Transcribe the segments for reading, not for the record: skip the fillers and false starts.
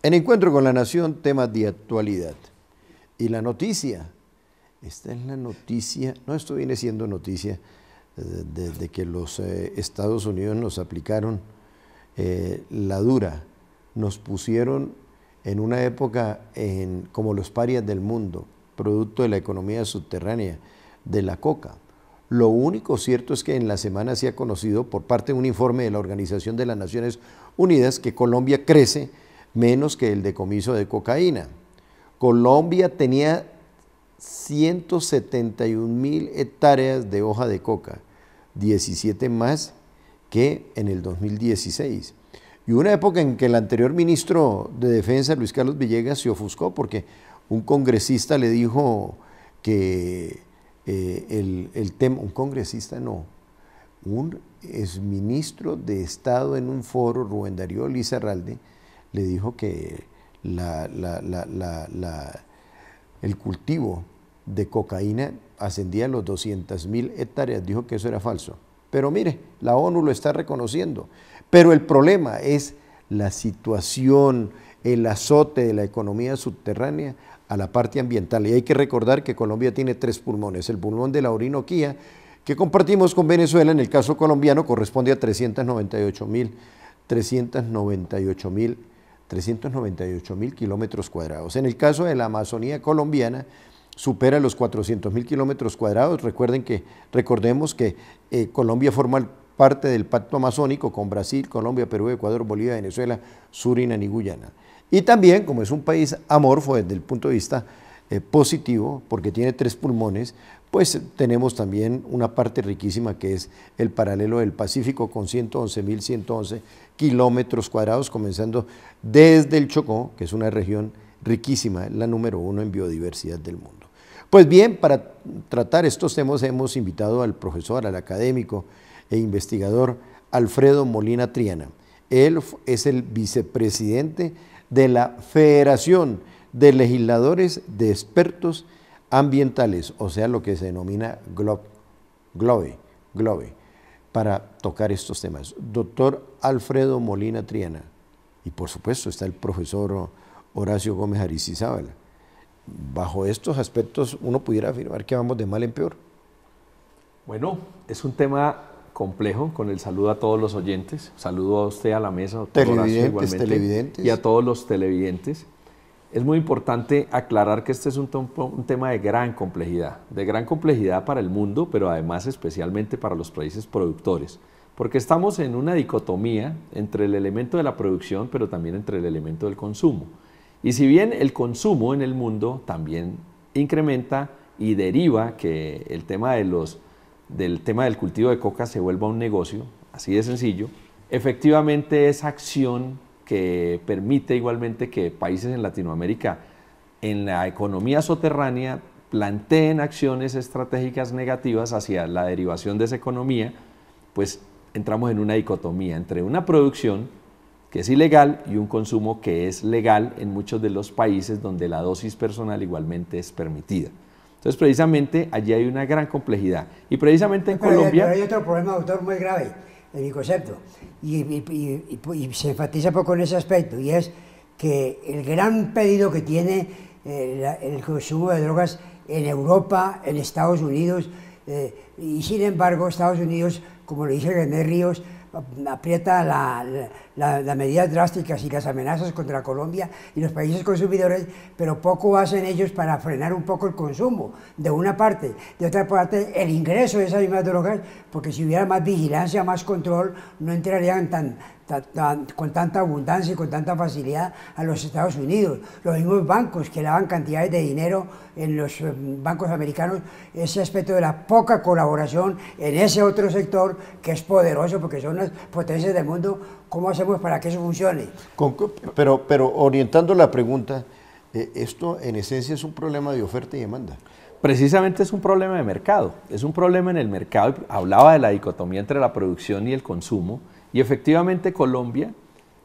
En Encuentro con la Nación, temas de actualidad. Y la noticia, esta es la noticia, no, esto viene siendo noticia desde que los Estados Unidos nos aplicaron la dura, nos pusieron en una época como los parias del mundo, producto de la economía subterránea, de la coca. Lo único cierto es que en la semana se ha conocido por parte de un informe de la Organización de las Naciones Unidas que Colombia crece menos que el decomiso de cocaína. Colombia tenía 171.000 hectáreas de hoja de coca, 17 más que en el 2016. Y una época en que el anterior ministro de Defensa, Luis Carlos Villegas, se ofuscó porque un congresista le dijo que el tema, un congresista no, un exministro de Estado en un foro, Rubén Darío Lizarralde, le dijo que el cultivo de cocaína ascendía a los 200.000 hectáreas, dijo que eso era falso. Pero mire, la ONU lo está reconociendo. Pero el problema es la situación, el azote de la economía subterránea a la parte ambiental. Y hay que recordar que Colombia tiene 3 pulmones. El pulmón de la Orinoquía, que compartimos con Venezuela, en el caso colombiano, corresponde a 398.000 kilómetros cuadrados. En el caso de la Amazonía colombiana, supera los 400.000 kilómetros cuadrados. Recordemos que Colombia forma parte del Pacto Amazónico con Brasil, Colombia, Perú, Ecuador, Bolivia, Venezuela, Surinam y Guyana. Y también, como es un país amorfo desde el punto de vista positivo, porque tiene 3 pulmones, pues tenemos también una parte riquísima que es el paralelo del Pacífico con 111.111 kilómetros cuadrados, comenzando desde el Chocó, que es una región riquísima, la número 1 en biodiversidad del mundo. Pues bien, para tratar estos temas hemos invitado al profesor, al académico e investigador Alfredo Molina Triana. Él es el vicepresidente de la Federación de Legisladores de Expertos Ambientales, o sea, lo que se denomina GLOE, para tocar estos temas. Doctor Alfredo Molina Triana, y por supuesto está el profesor Horacio Gómez Aristizábal. Bajo estos aspectos uno pudiera afirmar que vamos de mal en peor. Bueno, es un tema complejo, con el saludo a todos los oyentes, saludo a usted, a la mesa, doctor Horacio, igualmente, televidentes. Y a todos los televidentes. Es muy importante aclarar que este es un tema de gran complejidad para el mundo, pero además especialmente para los países productores, porque estamos en una dicotomía entre el elemento de la producción, pero también entre el elemento del consumo. Y si bien el consumo en el mundo también incrementa y deriva que el tema del cultivo de coca se vuelva un negocio, así de sencillo, efectivamente esa acción que permite igualmente que países en Latinoamérica en la economía soterránea planteen acciones estratégicas negativas hacia la derivación de esa economía, pues entramos en una dicotomía entre una producción que es ilegal y un consumo que es legal en muchos de los países donde la dosis personal igualmente es permitida. Entonces, precisamente, allí hay una gran complejidad. Y precisamente en Colombia... Pero hay otro problema, doctor, muy grave, en mi concepto, y se enfatiza poco en ese aspecto, y es que el gran pedido que tiene el consumo de drogas en Europa, en Estados Unidos, y sin embargo, Estados Unidos, como lo dice René Ríos, aprieta las medidas drásticas y las amenazas contra Colombia y los países consumidores, pero poco hacen ellos para frenar un poco el consumo, de una parte. De otra parte, el ingreso de esas mismas drogas, porque si hubiera más vigilancia, más control, no entrarían con tanta abundancia y con tanta facilidad a los Estados Unidos. Los mismos bancos que lavan cantidades de dinero en los bancos americanos, ese aspecto de la poca colaboración en ese otro sector que es poderoso porque son las potencias del mundo. ¿Cómo hacemos para que eso funcione? Pero orientando la pregunta, esto en esencia es un problema de oferta y demanda. Precisamente es un problema de mercado, es un problema en el mercado. Hablaba de la dicotomía entre la producción y el consumo, y efectivamente Colombia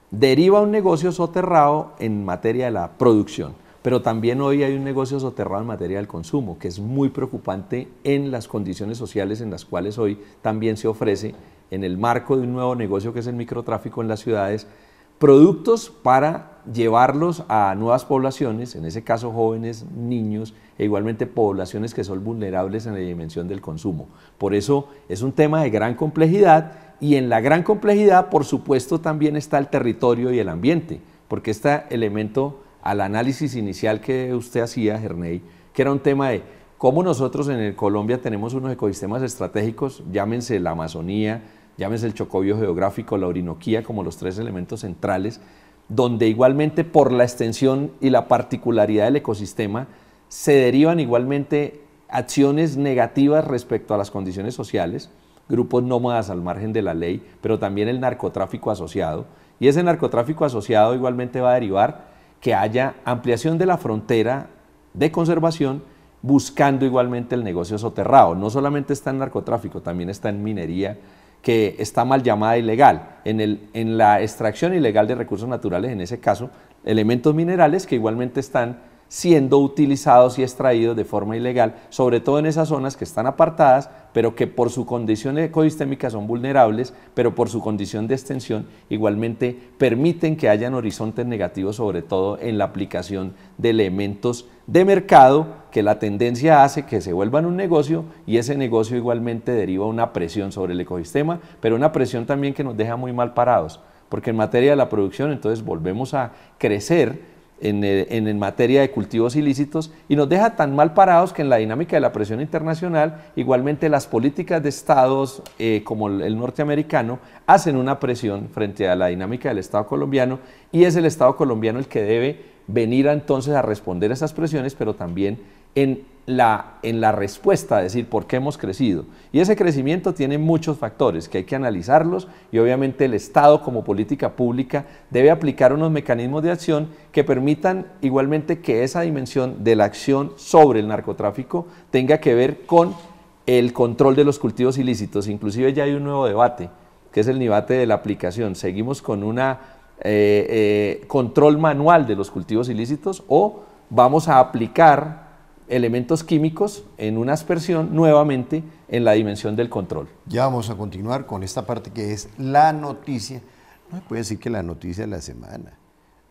deriva un negocio soterrado en materia de la producción, pero también hoy hay un negocio soterrado en materia del consumo, que es muy preocupante en las condiciones sociales en las cuales hoy también se ofrece, en el marco de un nuevo negocio que es el microtráfico en las ciudades, productos para llevarlos a nuevas poblaciones, en ese caso jóvenes, niños, e igualmente poblaciones que son vulnerables en la dimensión del consumo. Por eso es un tema de gran complejidad, y en la gran complejidad, por supuesto, también está el territorio y el ambiente, porque este elemento al análisis inicial que usted hacía, Herney, que era un tema de cómo nosotros en Colombia tenemos unos ecosistemas estratégicos, llámense la Amazonía, llámense el Chocó biogeográfico, la Orinoquía, como los tres elementos centrales, donde igualmente por la extensión y la particularidad del ecosistema se derivan igualmente acciones negativas respecto a las condiciones sociales, grupos nómadas al margen de la ley, pero también el narcotráfico asociado, y ese narcotráfico asociado igualmente va a derivar que haya ampliación de la frontera de conservación, buscando igualmente el negocio soterrado. No solamente está en narcotráfico, también está en minería, que está mal llamada ilegal, en la extracción ilegal de recursos naturales, en ese caso, elementos minerales que igualmente están siendo utilizados y extraídos de forma ilegal, sobre todo en esas zonas que están apartadas, pero que por su condición ecosistémica son vulnerables, pero por su condición de extensión igualmente permiten que hayan horizontes negativos, sobre todo en la aplicación de elementos de mercado, que la tendencia hace que se vuelvan un negocio, y ese negocio igualmente deriva una presión sobre el ecosistema, pero una presión también que nos deja muy mal parados, porque en materia de la producción entonces volvemos a crecer en materia de cultivos ilícitos, y nos deja tan mal parados que en la dinámica de la presión internacional igualmente las políticas de estados como el norteamericano hacen una presión frente a la dinámica del Estado colombiano, y es el Estado colombiano el que debe venir entonces a responder a esas presiones, pero también en la respuesta, a decir por qué hemos crecido. Y ese crecimiento tiene muchos factores que hay que analizarlos, y obviamente el Estado como política pública debe aplicar unos mecanismos de acción que permitan igualmente que esa dimensión de la acción sobre el narcotráfico tenga que ver con el control de los cultivos ilícitos. Inclusive ya hay un nuevo debate, que es el debate de la aplicación. ¿Seguimos con una control manual de los cultivos ilícitos, o vamos a aplicar elementos químicos en una aspersión nuevamente en la dimensión del control? Ya vamos a continuar con esta parte que es la noticia. No se puede decir que la noticia de la semana.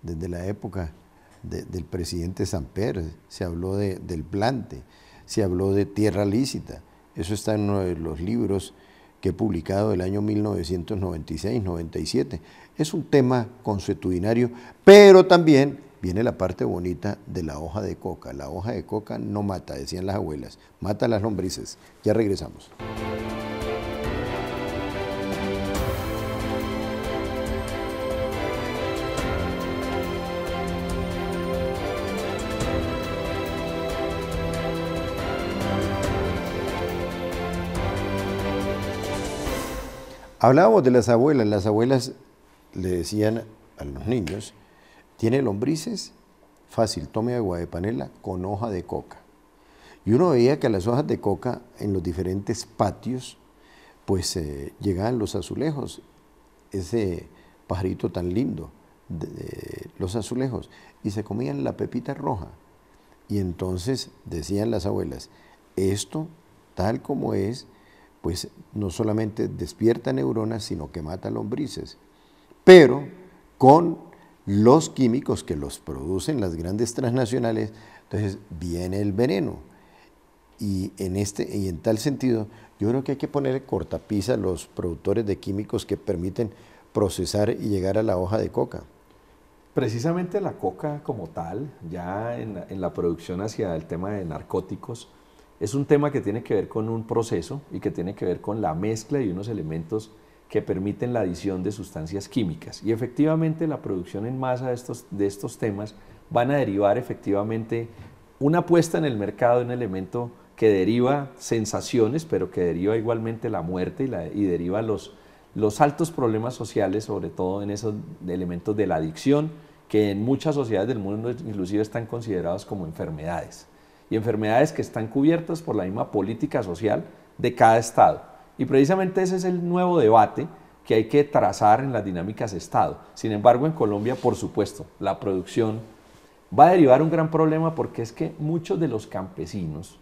Desde la época del presidente Samper se habló del plante, se habló de tierra lícita. Eso está en uno de los libros que he publicado del año 1996-97. Es un tema consuetudinario, pero también viene la parte bonita de la hoja de coca. La hoja de coca no mata, decían las abuelas, mata las lombrices. Ya regresamos. Hablábamos de las abuelas le decían a los niños: ¿tiene lombrices? Fácil, tome agua de panela con hoja de coca. Y uno veía que a las hojas de coca en los diferentes patios pues llegaban los azulejos, ese pajarito tan lindo, los azulejos, y se comían la pepita roja. Y entonces decían las abuelas, esto tal como es, pues no solamente despierta neuronas, sino que mata lombrices. Pero con los químicos que los producen las grandes transnacionales, entonces viene el veneno. Y en tal sentido, yo creo que hay que poner cortapisa a los productores de químicos que permiten procesar y llegar a la hoja de coca. Precisamente la coca como tal, ya en la producción hacia el tema de narcóticos, es un tema que tiene que ver con un proceso y que tiene que ver con la mezcla y unos elementos que permiten la adición de sustancias químicas. Y efectivamente la producción en masa de estos temas van a derivar efectivamente una puesta en el mercado de un elemento que deriva sensaciones, pero que deriva igualmente la muerte y deriva los altos problemas sociales, sobre todo en esos elementos de la adicción, que en muchas sociedades del mundo inclusive están considerados como enfermedades. Y enfermedades que están cubiertas por la misma política social de cada estado. Y precisamente ese es el nuevo debate que hay que trazar en las dinámicas de Estado. Sin embargo, en Colombia, por supuesto, la producción va a derivar un gran problema, porque es que muchos de los campesinos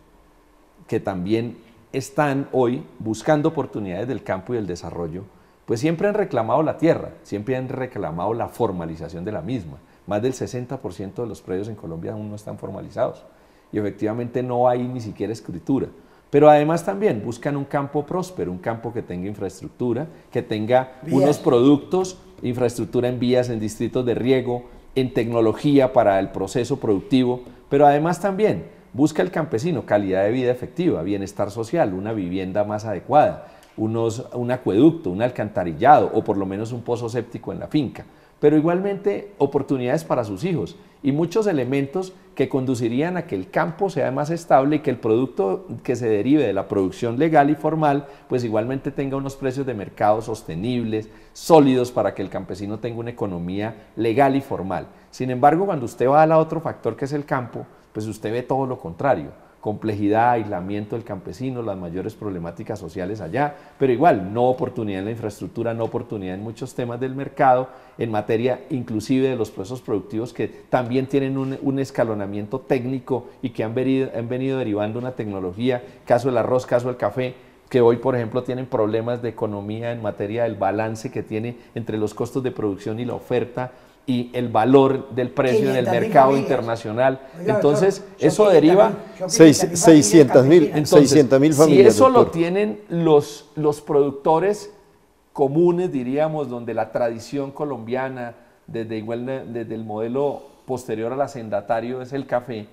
que también están hoy buscando oportunidades del campo y del desarrollo, pues siempre han reclamado la tierra, siempre han reclamado la formalización de la misma. Más del 60% de los predios en Colombia aún no están formalizados y efectivamente no hay ni siquiera escritura. Pero además también buscan un campo próspero, un campo que tenga infraestructura, que tenga unos productos, infraestructura en vías, en distritos de riego, en tecnología para el proceso productivo, pero además también busca el campesino calidad de vida efectiva, bienestar social, una vivienda más adecuada, un acueducto, un alcantarillado o por lo menos un pozo séptico en la finca, pero igualmente oportunidades para sus hijos y muchos elementos que conducirían a que el campo sea más estable y que el producto que se derive de la producción legal y formal pues igualmente tenga unos precios de mercado sostenibles, sólidos para que el campesino tenga una economía legal y formal. Sin embargo, cuando usted va al otro factor que es el campo, pues usted ve todo lo contrario. Complejidad, aislamiento del campesino, las mayores problemáticas sociales allá, pero igual no oportunidad en la infraestructura, no oportunidad en muchos temas del mercado, en materia inclusive de los procesos productivos que también tienen un escalonamiento técnico y que han venido derivando una tecnología, caso del arroz, caso del café, que hoy por ejemplo tienen problemas de economía en materia del balance que tiene entre los costos de producción y la oferta, y el valor del precio en el mercado internacional. Oiga, entonces, doctor, eso deriva 600.000 familias. Si eso lo tienen los productores comunes, diríamos, donde la tradición colombiana, desde el modelo posterior al hacendatario es el café,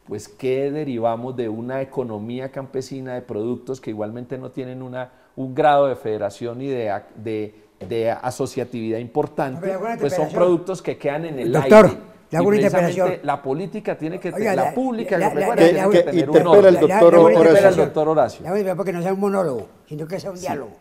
pues ¿qué derivamos de una economía campesina de productos que igualmente no tienen un grado de federación y de asociatividad importante, pues son productos que quedan en el doctor, aire. Le hago una interpelación. La política tiene que tener, la pública que tener un orden. Interpela al doctor Horacio. Porque no sea un monólogo, sino que sea un diálogo.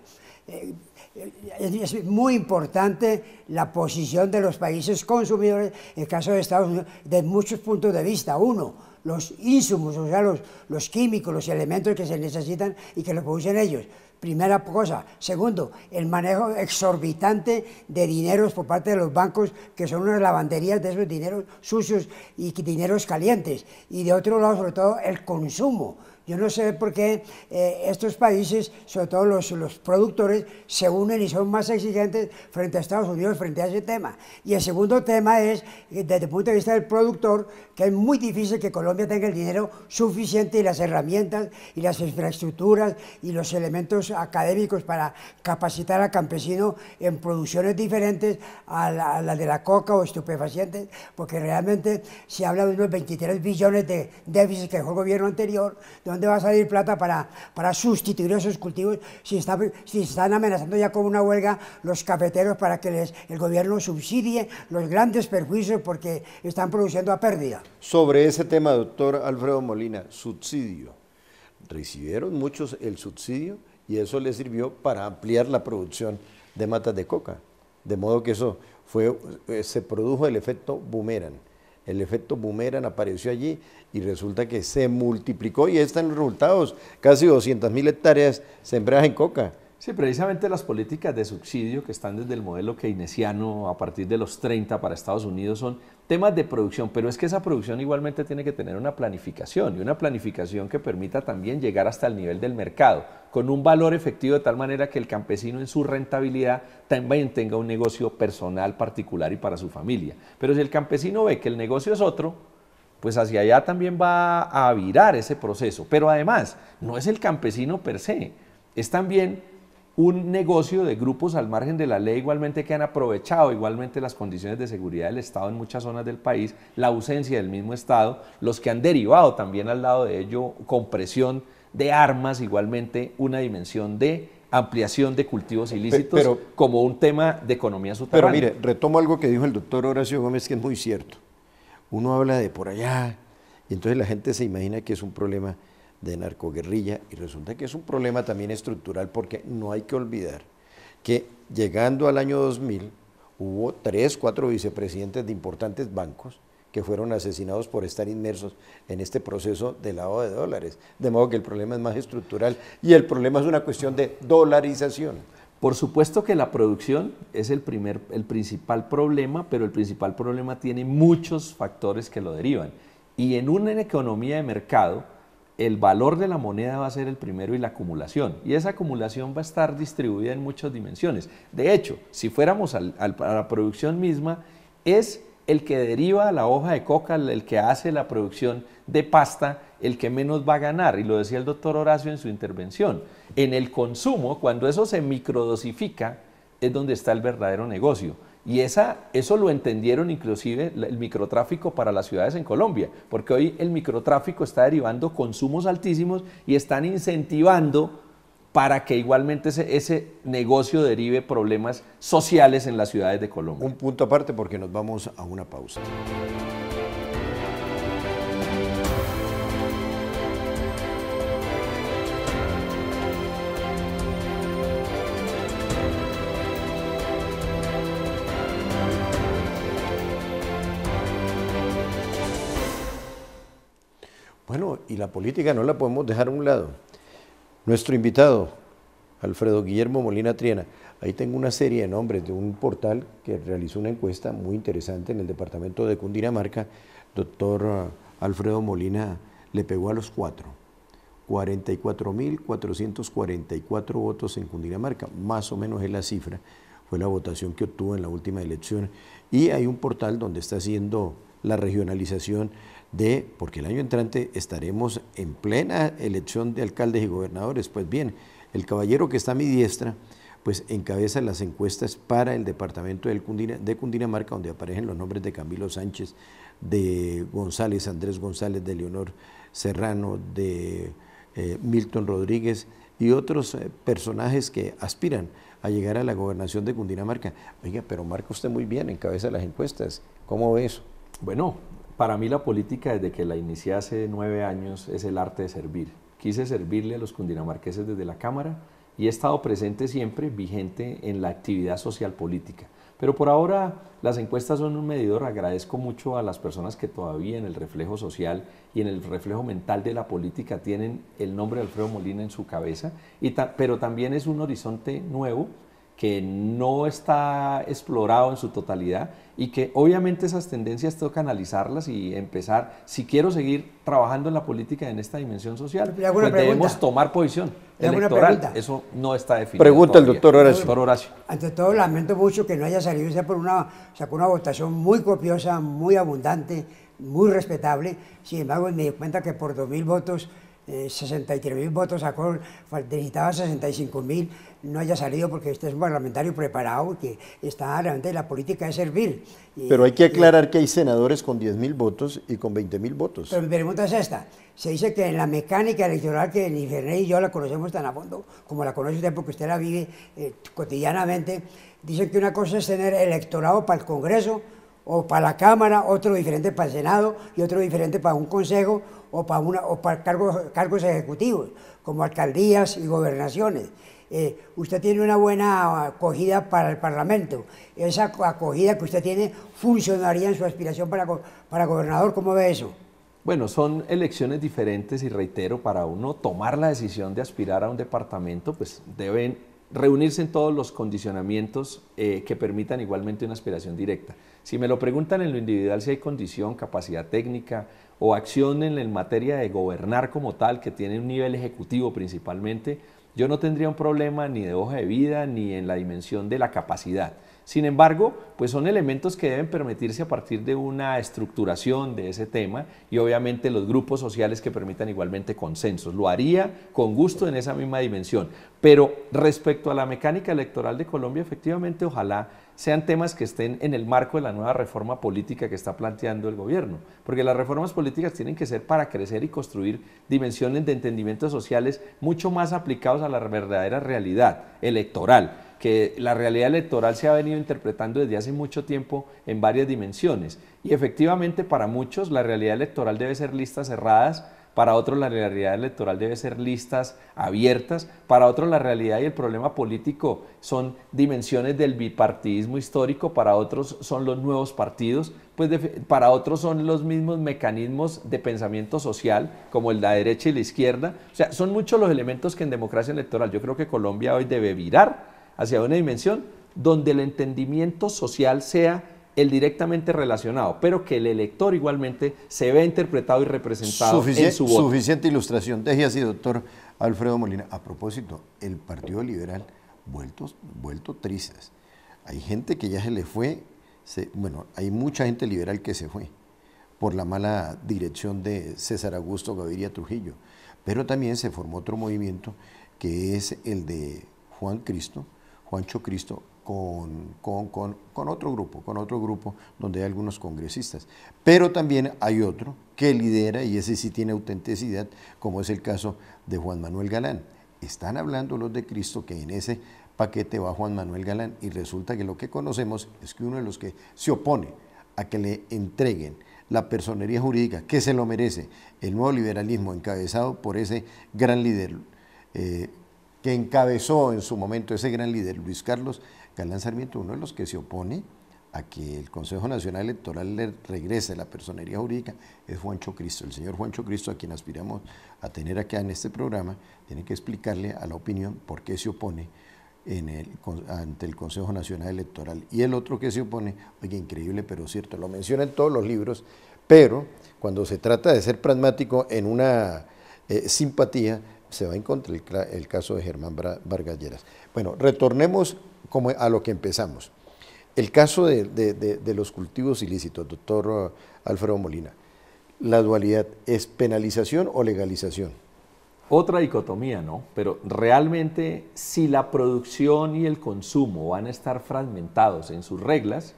Es muy importante la posición de los países consumidores, en el caso de Estados Unidos, de muchos puntos de vista. Uno, los insumos, o sea, los químicos, los elementos que se necesitan y que los producen ellos. Primera cosa. Segundo, el manejo exorbitante de dineros por parte de los bancos, que son unas lavanderías de esos dineros sucios y dineros calientes. Y de otro lado, sobre todo, el consumo. Yo no sé por qué estos países, sobre todo los productores, se unen y son más exigentes frente a Estados Unidos, frente a ese tema. Y el segundo tema es, desde el punto de vista del productor, que es muy difícil que Colombia tenga el dinero suficiente y las herramientas y las infraestructuras y los elementos académicos para capacitar al campesino en producciones diferentes a la de la coca o estupefacientes, porque realmente se habla de unos 23 billones de déficit que dejó el gobierno anterior. ¿Dónde va a salir plata para sustituir esos cultivos si están amenazando ya con una huelga los cafeteros para que el gobierno subsidie los grandes perjuicios porque están produciendo a pérdida? Sobre ese tema, doctor Alfredo Molina, subsidio. Recibieron muchos el subsidio y eso les sirvió para ampliar la producción de matas de coca. De modo que eso se produjo el efecto boomerang. El efecto boomerang apareció allí y resulta que se multiplicó y están los resultados, casi 200.000 hectáreas sembradas en coca. Sí, precisamente las políticas de subsidio que están desde el modelo keynesiano a partir de los 30 para Estados Unidos son temas de producción, pero es que esa producción igualmente tiene que tener una planificación y una planificación que permita también llegar hasta el nivel del mercado, con un valor efectivo de tal manera que el campesino en su rentabilidad también tenga un negocio personal, particular y para su familia. Pero si el campesino ve que el negocio es otro, pues hacia allá también va a virar ese proceso. Pero además, no es el campesino per se, es también un negocio de grupos al margen de la ley igualmente que han aprovechado igualmente las condiciones de seguridad del Estado en muchas zonas del país, la ausencia del mismo Estado, los que han derivado también al lado de ello con presión de armas, igualmente una dimensión de ampliación de cultivos ilícitos como un tema de economía subterránea. Pero mire, retomo algo que dijo el doctor Horacio Gómez que es muy cierto. Uno habla de por allá y entonces la gente se imagina que es un problema de narcoguerrilla y resulta que es un problema también estructural porque no hay que olvidar que llegando al año 2000 hubo 3, 4 vicepresidentes de importantes bancos que fueron asesinados por estar inmersos en este proceso de lavado de dólares, de modo que el problema es más estructural y el problema es una cuestión de dolarización. Por supuesto que la producción es el principal problema, pero el principal problema tiene muchos factores que lo derivan y en una economía de mercado el valor de la moneda va a ser el primero y la acumulación. Y esa acumulación va a estar distribuida en muchas dimensiones. De hecho, si fuéramos a la producción misma, es el que deriva la hoja de coca, el que hace la producción de pasta, el que menos va a ganar. Y lo decía el doctor Horacio en su intervención. En el consumo, cuando eso se microdosifica, es donde está el verdadero negocio. Y eso lo entendieron inclusive el microtráfico para las ciudades en Colombia, porque hoy el microtráfico está derivando consumos altísimos y están incentivando para que igualmente ese negocio derive problemas sociales en las ciudades de Colombia. Un punto aparte porque nos vamos a una pausa. Bueno, y la política no la podemos dejar a un lado. Nuestro invitado, Alfredo Guillermo Molina Triana, ahí tengo una serie de nombres de un portal que realizó una encuesta muy interesante en el departamento de Cundinamarca. Doctor Alfredo Molina le pegó a los 44.444 votos en Cundinamarca, más o menos es la cifra, fue la votación que obtuvo en la última elección. Y hay un portal donde está haciendo la regionalización porque el año entrante estaremos en plena elección de alcaldes y gobernadores. Pues bien, el caballero que está a mi diestra, pues encabeza las encuestas para el departamento de Cundinamarca, donde aparecen los nombres de Camilo Sánchez, de González, Andrés González, de Leonor Serrano, de Milton Rodríguez y otros personajes que aspiran a llegar a la gobernación de Cundinamarca. Oiga, pero marca usted muy bien, encabeza las encuestas. ¿Cómo ve eso? Bueno, para mí la política, desde que la inicié hace 9 años, es el arte de servir. Quise servirle a los cundinamarqueses desde la Cámara y he estado presente siempre, vigente en la actividad social política. Pero por ahora las encuestas son un medidor. Agradezco mucho a las personas que todavía en el reflejo social y en el reflejo mental de la política tienen el nombre de Alfredo Molina en su cabeza, pero también es un horizonte nuevo que no está explorado en su totalidad y que obviamente esas tendencias tengo que analizarlas y empezar, si quiero seguir trabajando en la política en esta dimensión social, pues debemos tomar posición electoral. Eso no está definido. Pregunta el doctor Horacio. Doctor Horacio. Ante todo, lamento mucho que no haya salido usted sacó una votación muy copiosa, muy abundante, muy respetable. Sin embargo, me di cuenta que por 2.000 votos, 63.000 votos sacó, necesitaba 65.000, no haya salido porque usted es un parlamentario preparado, que está realmente en la política de servir. Pero hay que aclarar que hay senadores con 10.000 votos y con 20.000 votos. Pero mi pregunta es esta: se dice que en la mecánica electoral, que ni Fernández y yo la conocemos tan a fondo como la conoce usted porque usted la vive cotidianamente, dicen que una cosa es tener electorado para el Congreso o para la Cámara, otro diferente para el Senado y otro diferente para un consejo o para cargos ejecutivos, como alcaldías y gobernaciones. Usted tiene una buena acogida para el Parlamento. Esa acogida que usted tiene funcionaría en su aspiración para gobernador. ¿Cómo ve eso? Bueno, son elecciones diferentes y reitero, para uno tomar la decisión de aspirar a un departamento, pues deben reunirse en todos los condicionamientos que permitan igualmente una aspiración directa. Si me lo preguntan en lo individual, si hay condición, capacidad técnica o acción en materia de gobernar como tal, que tiene un nivel ejecutivo principalmente, yo no tendría un problema ni de hoja de vida ni en la dimensión de la capacidad. Sin embargo, pues son elementos que deben permitirse a partir de una estructuración de ese tema y obviamente los grupos sociales que permitan igualmente consensos. Lo haría con gusto en esa misma dimensión. Pero respecto a la mecánica electoral de Colombia, efectivamente, ojalá sean temas que estén en el marco de la nueva reforma política que está planteando el gobierno. Porque las reformas políticas tienen que ser para crecer y construir dimensiones de entendimientos sociales mucho más aplicados a la verdadera realidad electoral, que la realidad electoral se ha venido interpretando desde hace mucho tiempo en varias dimensiones. Y efectivamente para muchos la realidad electoral debe ser listas cerradas, para otros la realidad electoral debe ser listas abiertas, para otros la realidad y el problema político son dimensiones del bipartidismo histórico, para otros son los nuevos partidos, pues para otros son los mismos mecanismos de pensamiento social, como la derecha y la izquierda. O sea, son muchos los elementos que en democracia electoral yo creo que Colombia hoy debe virar hacia una dimensión donde el entendimiento social sea el directamente relacionado, pero que el elector igualmente se ve interpretado y representado en su voto. Suficiente ilustración. Deje así, doctor Alfredo Molina. A propósito, el Partido Liberal vuelto trizas. Hay gente que ya se le fue, bueno, hay mucha gente liberal que se fue por la mala dirección de César Augusto Gaviria Trujillo, pero también se formó otro movimiento que es el de Juancho Cristo, con otro grupo donde hay algunos congresistas. Pero también hay otro que lidera, y ese sí tiene autenticidad, como es el caso de Juan Manuel Galán. Están hablando los de Cristo que en ese paquete va Juan Manuel Galán, y resulta que lo que conocemos es que uno de los que se opone a que le entreguen la personería jurídica, que se lo merece, el nuevo liberalismo encabezado por ese gran líder, que encabezó en su momento ese gran líder, Luis Carlos Galán Sarmiento, uno de los que se opone a que el Consejo Nacional Electoral le regrese la personería jurídica, es Juancho Cristo. El señor Juancho Cristo, a quien aspiramos a tener acá en este programa, tiene que explicarle a la opinión por qué se opone ante el Consejo Nacional Electoral. Y el otro que se opone, oye, increíble pero cierto, lo menciona en todos los libros, pero cuando se trata de ser pragmático en una simpatía, se va en contra el caso de Germán Vargas Lleras. Bueno, retornemos como a lo que empezamos. El caso de los cultivos ilícitos, doctor Alfredo Molina, la dualidad, ¿es penalización o legalización? Otra dicotomía, ¿no? Pero realmente si la producción y el consumo van a estar fragmentados en sus reglas,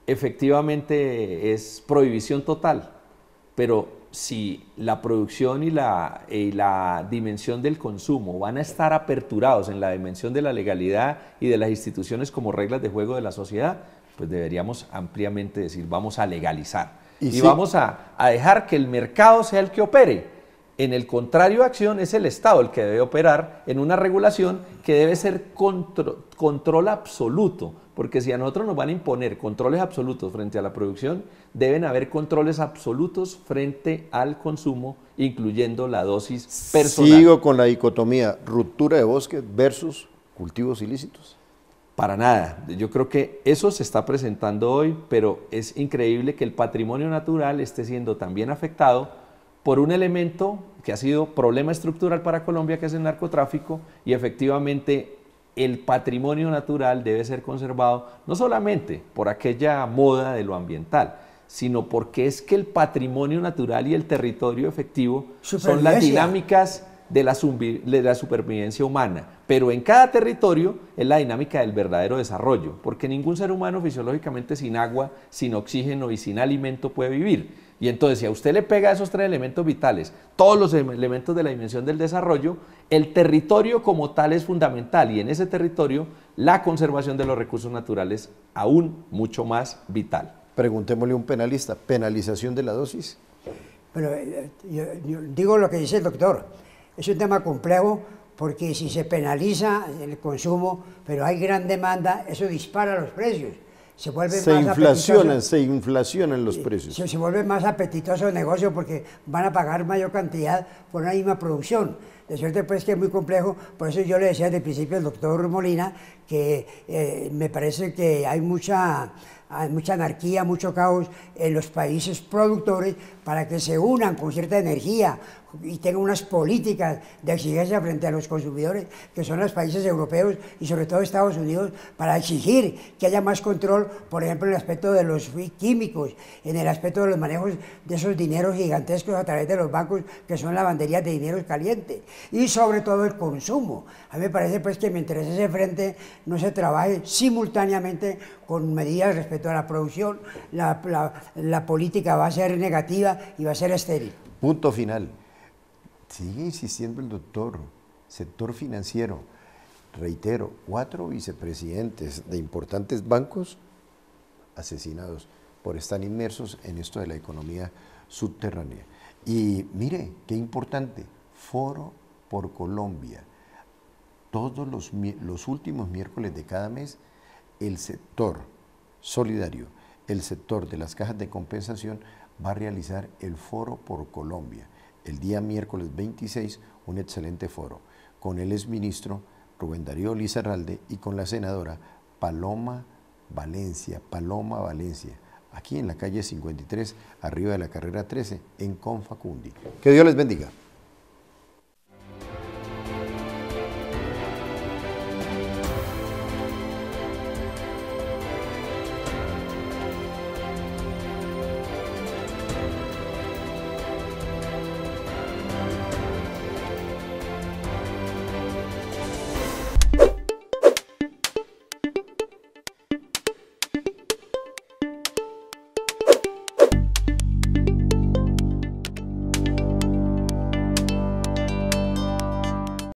efectivamente es prohibición total, pero si la producción y la dimensión del consumo van a estar aperturados en la dimensión de la legalidad y de las instituciones como reglas de juego de la sociedad, pues deberíamos ampliamente decir, vamos a legalizar y sí, vamos a dejar que el mercado sea el que opere. En el contrario de acción es el Estado el que debe operar en una regulación que debe ser control absoluto, porque si a nosotros nos van a imponer controles absolutos frente a la producción, deben haber controles absolutos frente al consumo, incluyendo la dosis personal. Sigo con la dicotomía, ruptura de bosques versus cultivos ilícitos. Para nada, yo creo que eso se está presentando hoy, pero es increíble que el patrimonio natural esté siendo también afectado por un elemento que ha sido problema estructural para Colombia, que es el narcotráfico, y efectivamente el patrimonio natural debe ser conservado no solamente por aquella moda de lo ambiental, sino porque es que el patrimonio natural y el territorio efectivo son las dinámicas de la supervivencia humana, pero en cada territorio es la dinámica del verdadero desarrollo, porque ningún ser humano fisiológicamente sin agua, sin oxígeno y sin alimento puede vivir. Y entonces, si a usted le pega esos tres elementos vitales, todos los elementos de la dimensión del desarrollo, el territorio como tal es fundamental, y en ese territorio la conservación de los recursos naturales aún mucho más vital. Preguntémosle a un penalista, ¿penalización de la dosis? Pero yo digo lo que dice el doctor, es un tema complejo, porque si se penaliza el consumo, pero hay gran demanda, eso dispara los precios. Se inflacionan los precios. Se vuelve más apetitoso el negocio porque van a pagar mayor cantidad por una misma producción. De suerte pues que es muy complejo, por eso yo le decía desde el principio al doctor Molina que me parece que hay mucha anarquía, mucho caos en los países productores para que se unan con cierta energía y tengan unas políticas de exigencia frente a los consumidores, que son los países europeos y sobre todo Estados Unidos, para exigir que haya más control, por ejemplo, en el aspecto de los químicos, en el aspecto de los manejos de esos dineros gigantescos a través de los bancos, que son lavanderías de dinero caliente, y sobre todo el consumo. A mí me parece pues que mientras ese frente no se trabaje simultáneamente con medidas respecto a la producción, la política va a ser negativa y va a ser estéril. Punto final. Sigue insistiendo el doctor, sector financiero, reitero, 4 vicepresidentes de importantes bancos asesinados por estar inmersos en esto de la economía subterránea. Y mire, qué importante, Foro por Colombia. Todos los últimos miércoles de cada mes, el sector solidario, el sector de las cajas de compensación va a realizar el Foro por Colombia. El día miércoles 26, un excelente foro, con el exministro Rubén Darío Lizarralde y con la senadora Paloma Valencia, Paloma Valencia, aquí en la calle 53, arriba de la carrera 13, en Confacundi. Que Dios les bendiga.